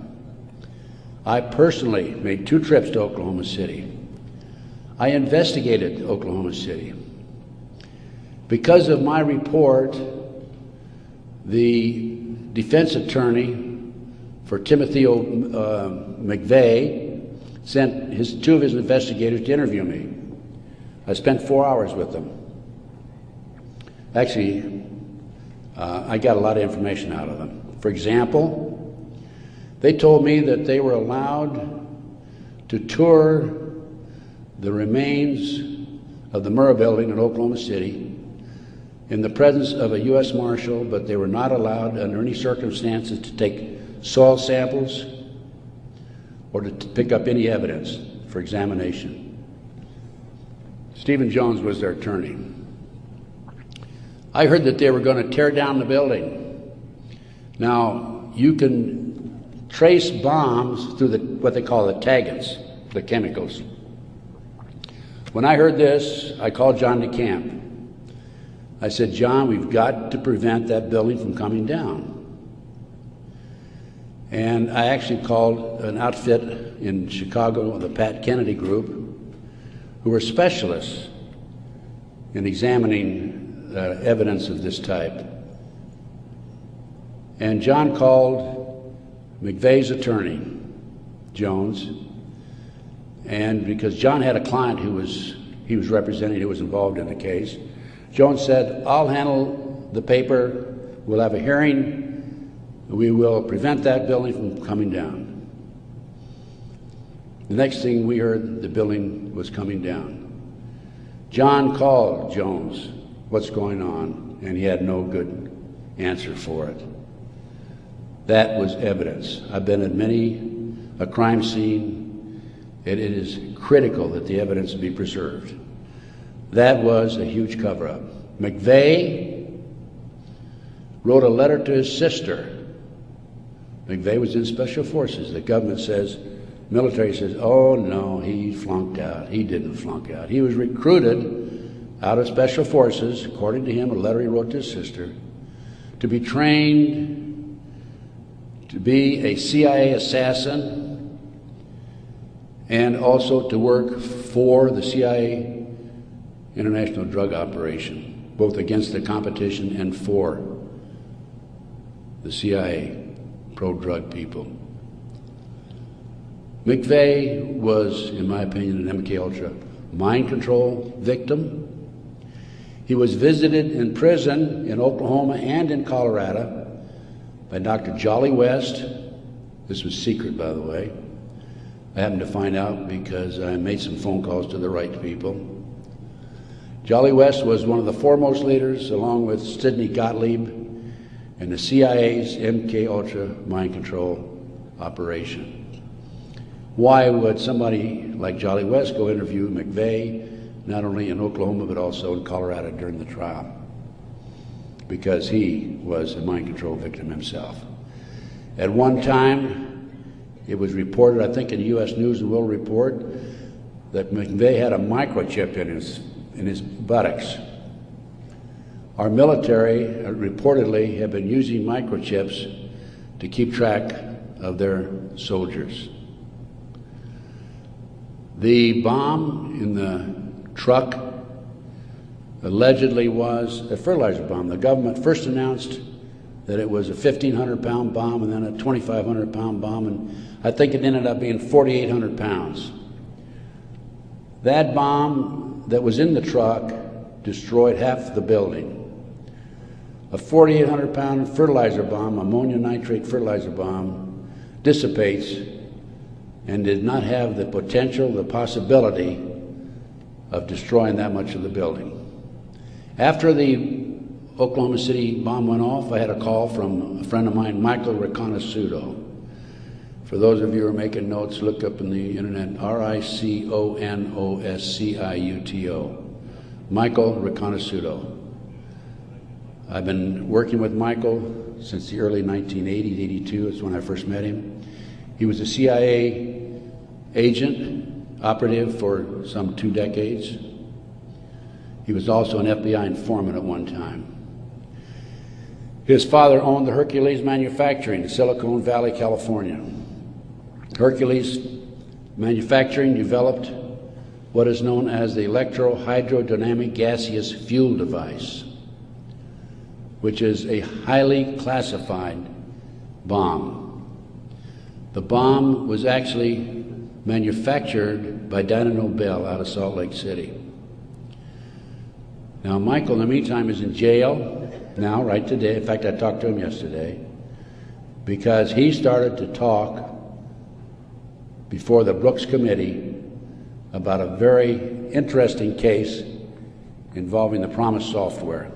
I personally made 2 trips to Oklahoma City. I investigated Oklahoma City. Because of my report, the defense attorney for Timothy McVeigh sent 2 of his investigators to interview me. I spent 4 hours with them. Actually, I got a lot of information out of them. For example, they told me that they were allowed to tour the remains of the Murrah building in Oklahoma City in the presence of a U.S. Marshal, but they were not allowed under any circumstances to take soil samples or to pick up any evidence for examination. Stephen Jones was their attorney. I heard that they were going to tear down the building. Now, you can trace bombs through what they call the taggants, the chemicals. When I heard this, I called John DeCamp. I said, John, we've got to prevent that building from coming down. And I actually called an outfit in Chicago, the Pat Kennedy Group, who were specialists in examining evidence of this type. And John called McVeigh's attorney, Jones, and because John had a client he was representing who was involved in the case, Jones said, I'll handle the paper, we'll have a hearing, we will prevent that building from coming down. The next thing we heard, the building was coming down. John called Jones, what's going on? And he had no good answer for it. That was evidence. I've been at many a crime scene. It is critical that the evidence be preserved. That was a huge cover-up. McVeigh wrote a letter to his sister. McVeigh was in Special Forces. The government says, military says, oh no, he flunked out. He didn't flunk out. He was recruited out of Special Forces, according to him, a letter he wrote to his sister, to be trained to be a CIA assassin and also to work for the CIA international drug operation, both against the competition and for the CIA pro-drug people. McVeigh was, in my opinion, an MK-Ultra mind control victim. He was visited in prison in Oklahoma and in Colorado by Dr. Jolly West. This was secret, by the way. I happened to find out because I made some phone calls to the right people. Jolly West was one of the foremost leaders, along with Sidney Gottlieb, in the CIA's MK-Ultra mind control operation. Why would somebody like Jolly West go interview McVeigh, not only in Oklahoma, but also in Colorado during the trial? Because he was a mind control victim himself. At one time, it was reported, I think in the U.S. News and World Report, that McVeigh had a microchip in his buttocks. Our military reportedly have been using microchips to keep track of their soldiers. The bomb in the truck allegedly was a fertilizer bomb. The government first announced that it was a 1,500-pound bomb and then a 2,500-pound bomb, and I think it ended up being 4,800 pounds. That bomb that was in the truck destroyed half the building. A 4,800-pound fertilizer bomb, ammonia nitrate fertilizer bomb, dissipates and did not have the potential, the possibility of destroying that much of the building. After the Oklahoma City bomb went off, I had a call from a friend of mine, Michael Riconosciuto. For those of you who are making notes, look up in the internet, R-I-C-O-N-O-S-C-I-U-T-O. Michael Riconosciuto. I've been working with Michael since the early 1980s, 82, that's when I first met him. He was a CIA agent, operative for some 2 decades. He was also an FBI informant at one time. His father owned the Hercules Manufacturing in Silicon Valley, California. Hercules Manufacturing developed what is known as the electro-hydrodynamic gaseous fuel device, which is a highly classified bomb. The bomb was actually manufactured by Dyna Nobel out of Salt Lake City. Now, Michael, in the meantime, is in jail now, right today. In fact, I talked to him yesterday because he started to talk before the Brooks Committee about a very interesting case involving the Promise software.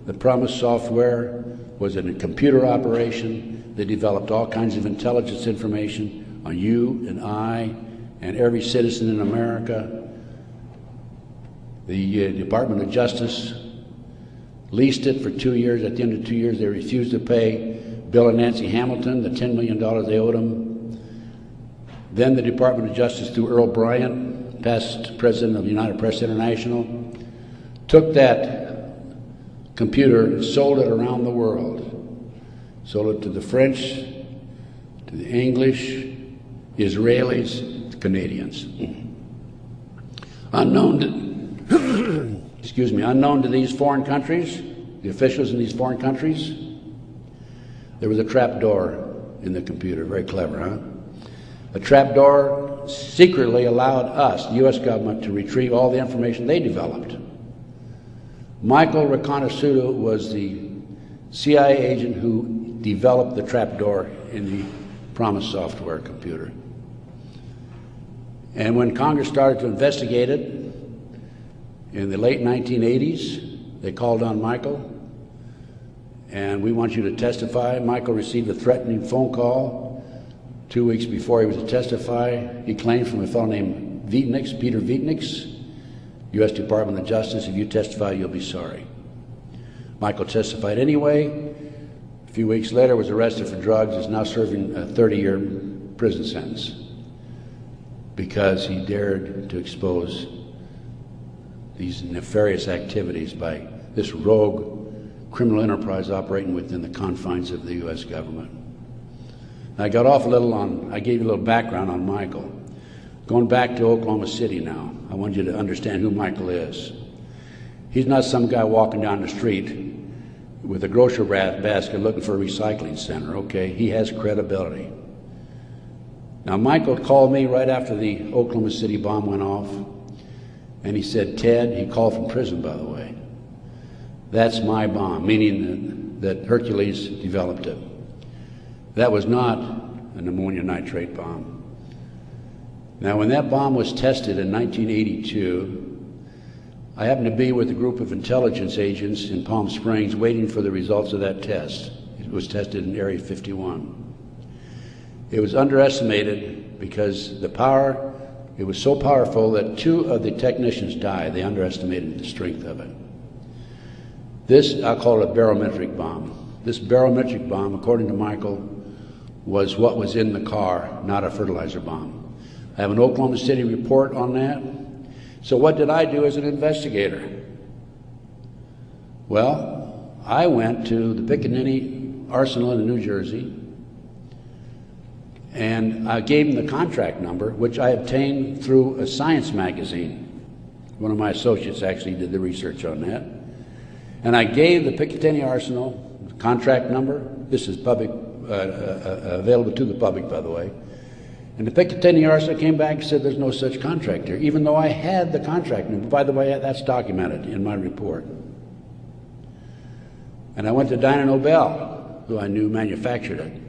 The Promise software was in a computer operation that developed all kinds of intelligence information on you and I and every citizen in America. The Department of Justice leased it for 2 years. At the end of 2 years, they refused to pay Bill and Nancy Hamilton the $10 million they owed them. Then the Department of Justice, through Earl Bryant, past president of United Press International, took that computer and sold it around the world. Sold it to the French, to the English, the Israelis, the Canadians. Unknown to these foreign countries, the officials in these foreign countries, there was a trap door in the computer. Very clever, huh? A trapdoor secretly allowed us, the U.S. government, to retrieve all the information they developed. Michael Reconnaisuto was the CIA agent who developed the trapdoor in the Promise software computer. And when Congress started to investigate it in the late 1980s, they called on Michael, and we want you to testify. Michael received a threatening phone call 2 weeks before he was to testify. He claimed from a fellow named Vietnix, Peter Vietnix, U.S. Department of Justice, if you testify, you'll be sorry. Michael testified anyway. A few weeks later, was arrested for drugs, is now serving a 30-year prison sentence because he dared to expose these nefarious activities by this rogue criminal enterprise operating within the confines of the U.S. government. I got off a little I gave you a little background on Michael. Going back to Oklahoma City now, I want you to understand who Michael is. He's not some guy walking down the street with a grocery basket looking for a recycling center, okay? He has credibility. Now, Michael called me right after the Oklahoma City bomb went off, and he said, Ted, he called from prison, by the way, that's my bomb, meaning that Hercules developed it. That was not an ammonium nitrate bomb. Now, when that bomb was tested in 1982, I happened to be with a group of intelligence agents in Palm Springs waiting for the results of that test. It was tested in Area 51. It was underestimated because the power, it was so powerful that 2 of the technicians died. They underestimated the strength of it. This, I'll call it a barometric bomb. This barometric bomb, according to Michael, was what was in the car, not a fertilizer bomb. I have an Oklahoma City report on that. So what did I do as an investigator? Well, I went to the Pickaninny Arsenal in New Jersey, and I gave him the contract number, which I obtained through a science magazine. One of my associates actually did the research on that. And I gave the Picatinny Arsenal the contract number. This is public, available to the public, by the way. And the Picatinny Arsenal came back and said there's no such contract here, even though I had the contract number. By the way, that's documented in my report. And I went to Dyna Nobel, who I knew manufactured it,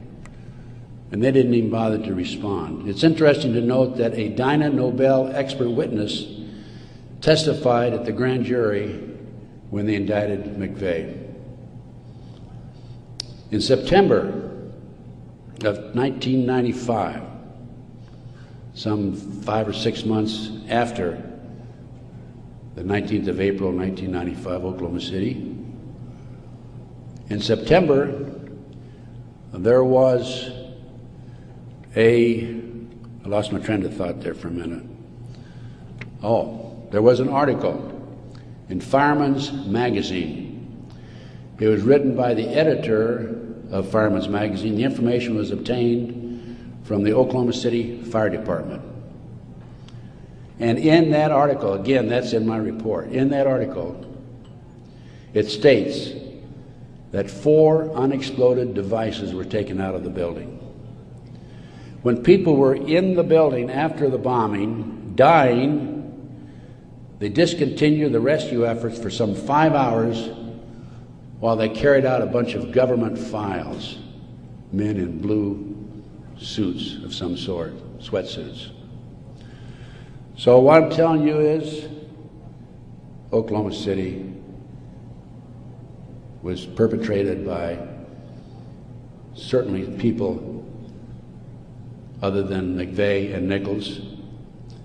and they didn't even bother to respond. It's interesting to note that a Dyna Nobel expert witness testified at the grand jury when they indicted McVeigh. In September of 1995, some 5 or 6 months after the 19th of April, 1995, Oklahoma City, in September, there was a I lost my train of thought there for a minute. Oh, there was an article in Fireman's Magazine. It was written by the editor of Fireman's Magazine. The information was obtained from the Oklahoma City Fire Department. And in that article, again, that's in my report, in that article, it states that 4 unexploded devices were taken out of the building. When people were in the building after the bombing, dying, they discontinued the rescue efforts for some 5 hours while they carried out a bunch of government files, men in blue suits of some sort, sweatsuits. So what I'm telling you is Oklahoma City was perpetrated by certainly people other than McVeigh and Nichols,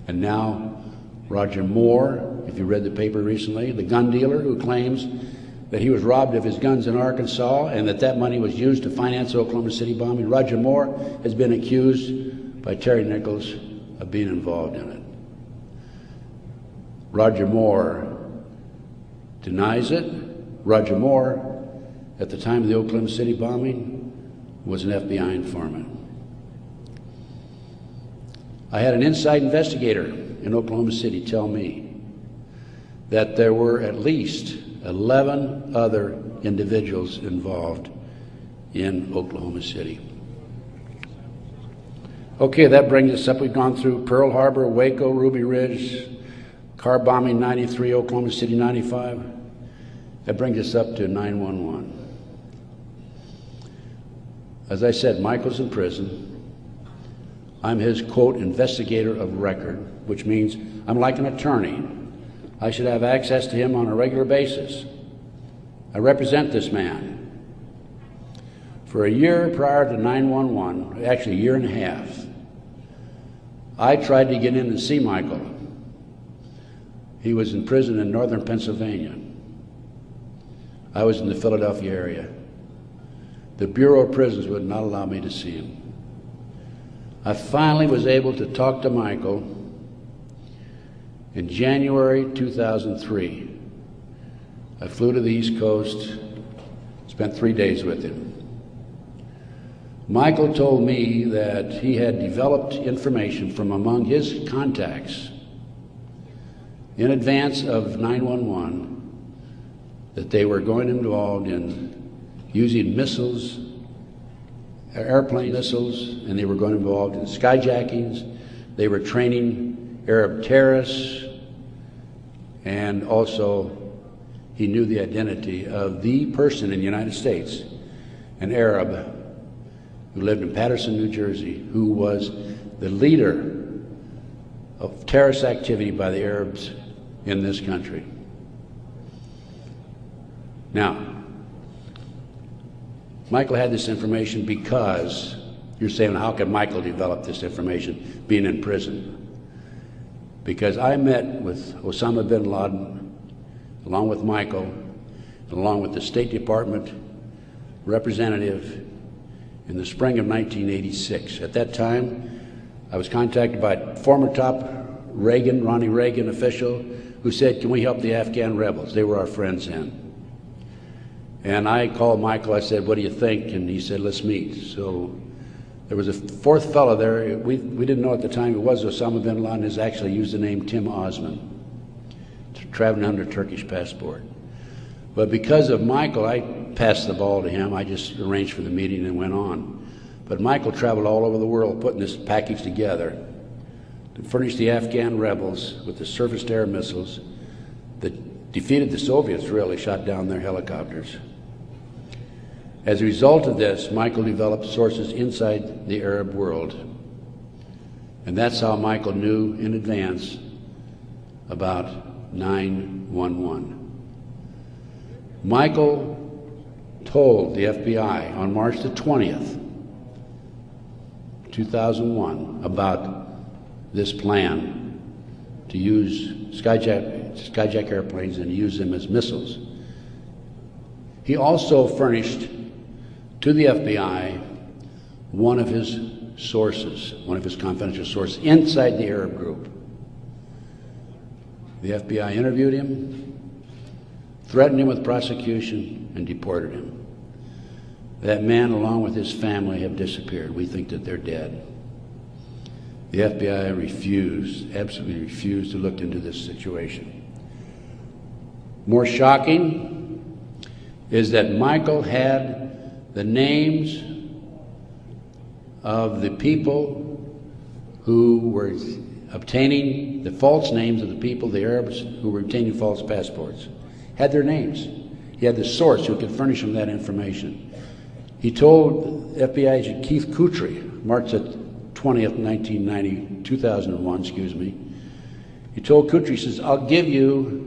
and now Roger Moore, if you read the paper recently, the gun dealer who claims that he was robbed of his guns in Arkansas and that money was used to finance the Oklahoma City bombing. Roger Moore has been accused by Terry Nichols of being involved in it. Roger Moore denies it. Roger Moore, at the time of the Oklahoma City bombing, was an FBI informant. I had an inside investigator in Oklahoma City tell me that there were at least 11 other individuals involved in Oklahoma City. Okay, that brings us up. We've gone through Pearl Harbor, Waco, Ruby Ridge, car bombing 93, Oklahoma City 95. That brings us up to 9/11. As I said, Michael's in prison. I'm his, quote, investigator of record, which means I'm like an attorney. I should have access to him on a regular basis. I represent this man. For a year prior to 9/11, actually a year and a half, I tried to get in and see Michael. He was in prison in northern Pennsylvania. I was in the Philadelphia area. The Bureau of Prisons would not allow me to see him. I finally was able to talk to Michael in January 2003. I flew to the East Coast, spent 3 days with him. Michael told me that he had developed information from among his contacts in advance of 9/11 that they were going involved in using missiles, airplane missiles, and they were going involved in skyjackings. They were training Arab terrorists, and also he knew the identity of the person in the United States, an Arab who lived in Paterson, New Jersey, who was the leader of terrorist activity by the Arabs in this country. Now, Michael had this information because, you're saying, how could Michael develop this information being in prison? Because I met with Osama bin Laden, along with Michael, and along with the State Department representative in the spring of 1986. At that time, I was contacted by a former top Ronnie Reagan official who said, can we help the Afghan rebels? They were our friends then. And I called Michael, I said, what do you think? And he said, let's meet. So there was a fourth fellow there. We didn't know at the time it was Osama bin Laden. Has actually used the name Tim Osman, traveling under Turkish passport. But because of Michael, I passed the ball to him. I just arranged for the meeting and went on. But Michael traveled all over the world putting this package together to furnish the Afghan rebels with the surface-to-air missiles that defeated the Soviets, really, shot down their helicopters. As a result of this, Michael developed sources inside the Arab world. And that's how Michael knew in advance about 9/11. Michael told the FBI on March the 20th, 2001, about this plan to use skyjack airplanes and use them as missiles. He also furnished to the FBI one of his sources, one of his confidential sources, inside the Arab group. The FBI interviewed him, threatened him with prosecution, and deported him. That man, along with his family, have disappeared. We think that they're dead. The FBI refused, absolutely refused to look into this situation. More shocking is that Michael had the names of the people who were obtaining the false names of the people, the Arabs who were obtaining false passports. Had their names. He had the source who could furnish him that information. He told FBI agent Keith Kutry, March 20th, 2001, excuse me. He told Kutry, he says, I'll give you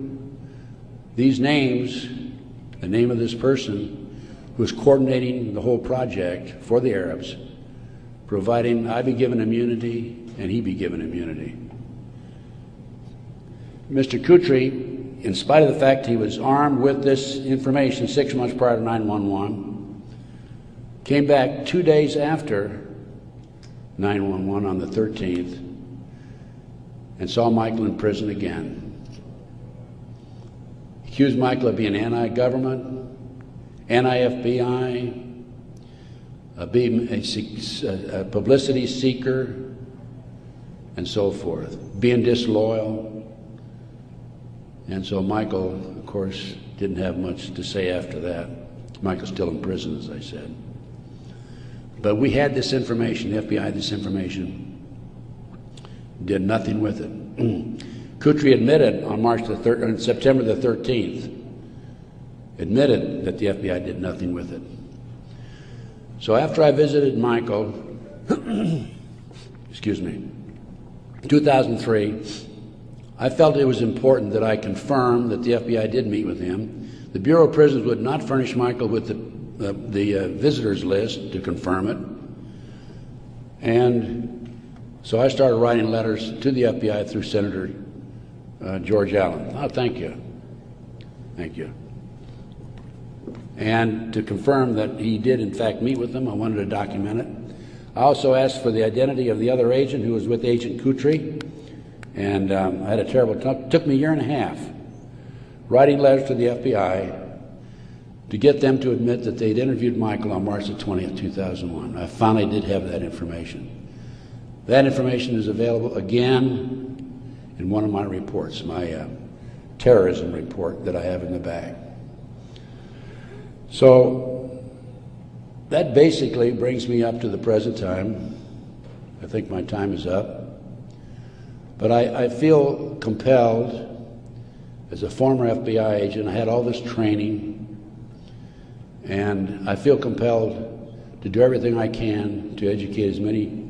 these names, the name of this person who is coordinating the whole project for the Arabs, providing I be given immunity and he be given immunity. Mr. Kutry, in spite of the fact he was armed with this information 6 months prior to 9/11, came back 2 days after 9/11 on the 13th and saw Michael in prison again. Accused Michael of being anti-government, anti-FBI, being a publicity seeker, and so forth, being disloyal. And so Michael, of course, didn't have much to say after that. Michael's still in prison, as I said. But we had this information, the FBI had this information, did nothing with it. Kutry admitted on September the 13th, admitted that the FBI did nothing with it. So after I visited Michael, excuse me, 2003, I felt it was important that I confirm that the FBI did meet with him. The Bureau of Prisons would not furnish Michael with the visitors list to confirm it. And so I started writing letters to the FBI through Senator George Allen. Oh, thank you. Thank you. And to confirm that he did in fact meet with them, I wanted to document it. I also asked for the identity of the other agent who was with Agent Kutry, and I had a terrible time. It took me a year and a half writing letters to the FBI to get them to admit that they'd interviewed Michael on March the 20th, 2001. I finally did have that information. That information is available again in one of my reports, my terrorism report that I have in the bag. So that basically brings me up to the present time. I think my time is up. But I feel compelled, as a former FBI agent, I had all this training, and I feel compelled to do everything I can to educate as many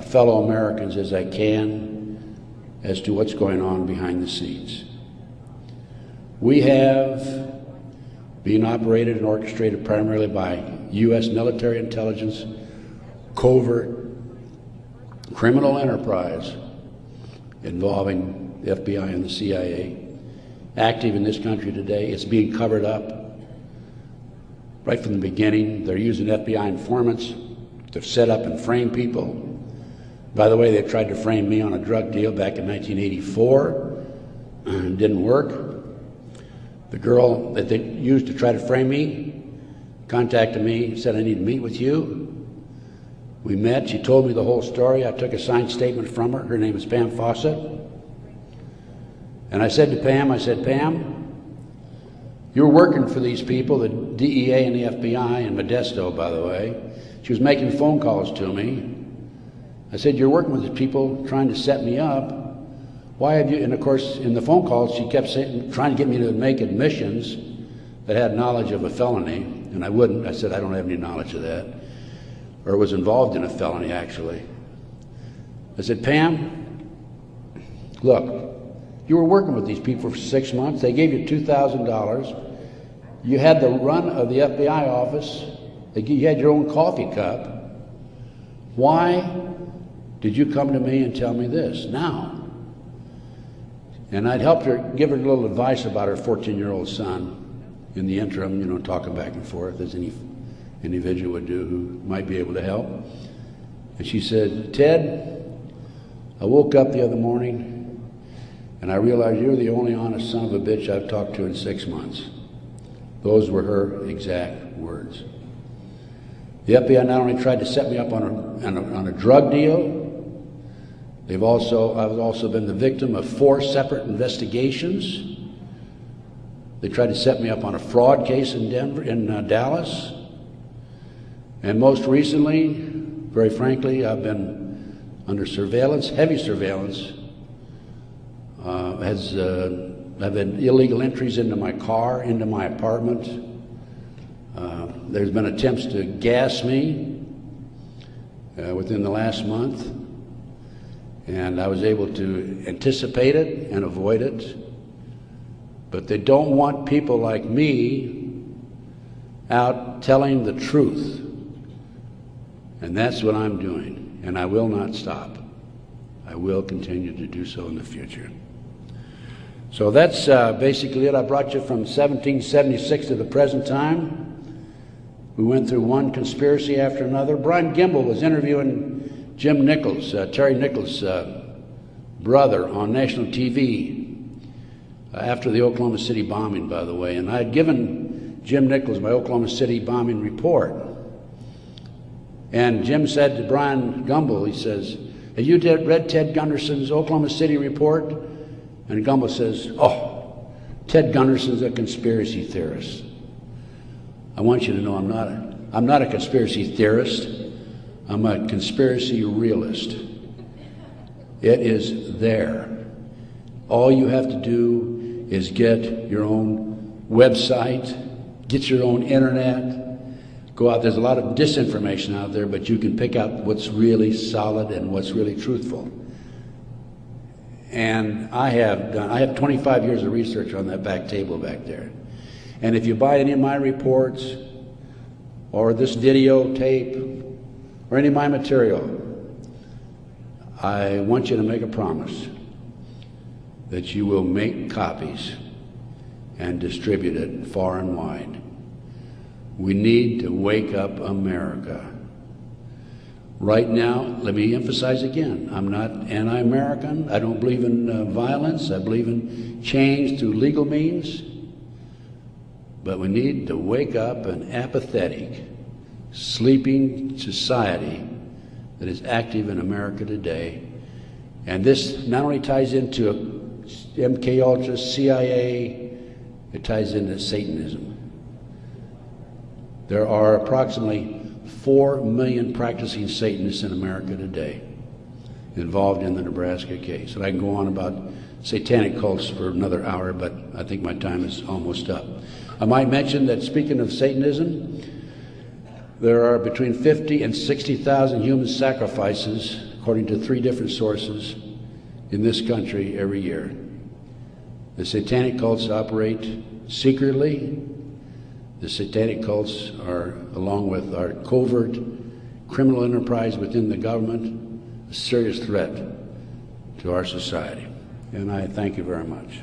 fellow Americans as I can as to what's going on behind the scenes. We have been operated and orchestrated primarily by U.S. military intelligence, covert criminal enterprise involving the FBI and the CIA, active in this country today. It's being covered up right from the beginning. They're using FBI informants to set up and frame people. By the way, they tried to frame me on a drug deal back in 1984. It didn't work. The girl that they used to try to frame me contacted me, said, I need to meet with you. We met. She told me the whole story. I took a signed statement from her. Her name is Pam Fawcett. And I said to Pam, Pam, you're working for these people, the DEA and the FBI, in Modesto, by the way. She was making phone calls to me. I said, you're working with these people trying to set me up. Why have you, and of course, in the phone calls, she kept saying, trying to get me to make admissions that had knowledge of a felony, and I wouldn't. I said, I don't have any knowledge of that, or was involved in a felony, actually. I said, Pam, look, you were working with these people for 6 months. They gave you $2,000. You had the run of the FBI office. You had your own coffee cup. Why did you come to me and tell me this now? And I'd helped her, give her a little advice about her 14-year-old son in the interim, talking back and forth as any individual would do who might be able to help. And she said, "Ted, I woke up the other morning and I realized you're the only honest son of a bitch I've talked to in 6 months." Those were her exact words. The FBI not only tried to set me up on a drug deal, I've also been the victim of 4 separate investigations. They tried to set me up on a fraud case in Dallas. And most recently, very frankly, I've been under surveillance, heavy surveillance. I've had illegal entries into my car, into my apartment. There's been attempts to gas me within the last month. And I was able to anticipate it and avoid it. But they don't want people like me out telling the truth. And that's what I'm doing. And I will not stop. I will continue to do so in the future. So that's basically it. I brought you from 1776 to the present time. We went through one conspiracy after another. Brian Gimbel was interviewing Jim Nichols, Terry Nichols' brother, on national TV after the Oklahoma City bombing, by the way. And I had given Jim Nichols my Oklahoma City bombing report. And Jim said to Brian Gimbel, he says, "Have you read Ted Gunderson's Oklahoma City report?" And Gimbel says, "Oh, Ted Gunderson's a conspiracy theorist." I want you to know I'm not a conspiracy theorist. I'm a conspiracy realist. It is there. All you have to do is get your own website, get your own internet, go out. There's a lot of disinformation out there, but you can pick out what's really solid and what's really truthful. And I have 25 years of research on that back table back there. And if you buy any of my reports or this videotape or any of my material, I want you to make a promise that you will make copies and distribute it far and wide. We need to wake up America. Right now, let me emphasize again, I'm not anti-American. I don't believe in violence. I believe in change through legal means. But we need to wake up an apathetic, sleeping society that is active in America today. And this not only ties into MK Ultra, CIA, it ties into Satanism. There are approximately 4 million practicing Satanists in America today involved in the Nebraska case. And I can go on about satanic cults for another hour, but I think my time is almost up. I might mention that, speaking of Satanism, there are between 50 and 60,000 human sacrifices, according to 3 different sources, in this country every year. The satanic cults operate secretly. The satanic cults are, along with our covert criminal enterprise within the government, a serious threat to our society. And I thank you very much.